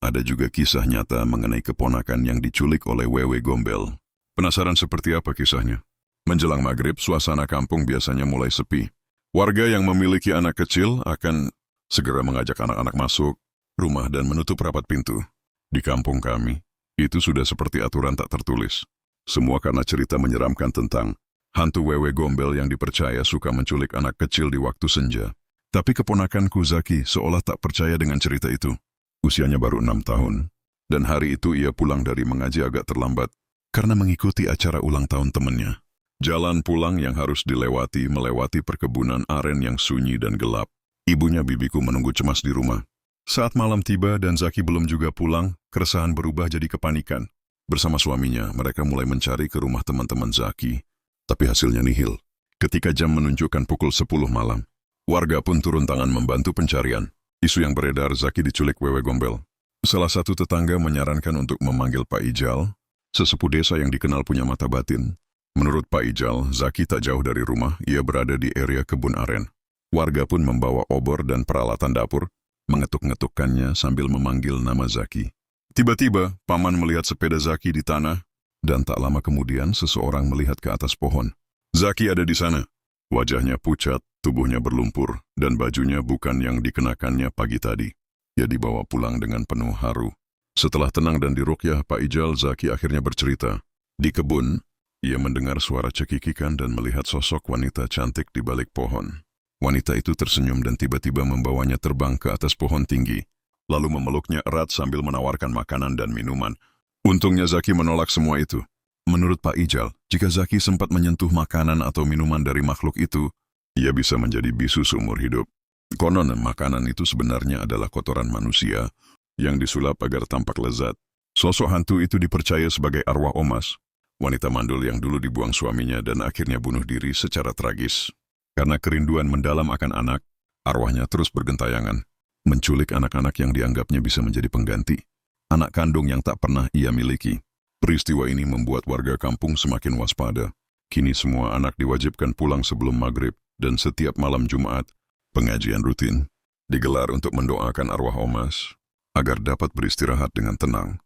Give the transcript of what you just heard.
Ada juga kisah nyata mengenai keponakan yang diculik oleh Wewe Gombel. Penasaran seperti apa kisahnya? Menjelang maghrib, suasana kampung biasanya mulai sepi. Warga yang memiliki anak kecil akan segera mengajak anak-anak masuk rumah dan menutup rapat pintu. Di kampung kami, itu sudah seperti aturan tak tertulis. Semua karena cerita menyeramkan tentang hantu Wewe Gombel yang dipercaya suka menculik anak kecil di waktu senja. Tapi keponakanku Zaki seolah tak percaya dengan cerita itu. Usianya baru 6 tahun, dan hari itu ia pulang dari mengaji agak terlambat karena mengikuti acara ulang tahun temannya. Jalan pulang yang harus melewati perkebunan aren yang sunyi dan gelap. Ibunya bibiku menunggu cemas di rumah. Saat malam tiba dan Zaki belum juga pulang, keresahan berubah jadi kepanikan. Bersama suaminya, mereka mulai mencari ke rumah teman-teman Zaki, tapi hasilnya nihil. Ketika jam menunjukkan pukul 10 malam, warga pun turun tangan membantu pencarian. Isu yang beredar Zaki diculik Wewe Gombel. Salah satu tetangga menyarankan untuk memanggil Pak Ijal, sesepuh desa yang dikenal punya mata batin. Menurut Pak Ijal, Zaki tak jauh dari rumah, ia berada di area kebun aren. Warga pun membawa obor dan peralatan dapur, mengetuk-ngetukkannya sambil memanggil nama Zaki. Tiba-tiba, paman melihat sepeda Zaki di tanah, dan tak lama kemudian seseorang melihat ke atas pohon. Zaki ada di sana. Wajahnya pucat, tubuhnya berlumpur, dan bajunya bukan yang dikenakannya pagi tadi. Ia dibawa pulang dengan penuh haru. Setelah tenang dan diruqyah Pak Ijal, Zaki akhirnya bercerita. Di kebun, ia mendengar suara cekikikan dan melihat sosok wanita cantik di balik pohon. Wanita itu tersenyum dan tiba-tiba membawanya terbang ke atas pohon tinggi, lalu memeluknya erat sambil menawarkan makanan dan minuman. Untungnya Zaki menolak semua itu. Menurut Pak Ijal, jika Zaki sempat menyentuh makanan atau minuman dari makhluk itu, ia bisa menjadi bisu seumur hidup. Konon, makanan itu sebenarnya adalah kotoran manusia yang disulap agar tampak lezat. Sosok hantu itu dipercaya sebagai arwah Omas, wanita mandul yang dulu dibuang suaminya dan akhirnya bunuh diri secara tragis. Karena kerinduan mendalam akan anak, arwahnya terus bergentayangan, menculik anak-anak yang dianggapnya bisa menjadi pengganti anak kandung yang tak pernah ia miliki. Peristiwa ini membuat warga kampung semakin waspada. Kini semua anak diwajibkan pulang sebelum maghrib, dan setiap malam Jumat, pengajian rutin digelar untuk mendoakan arwah Omas agar dapat beristirahat dengan tenang.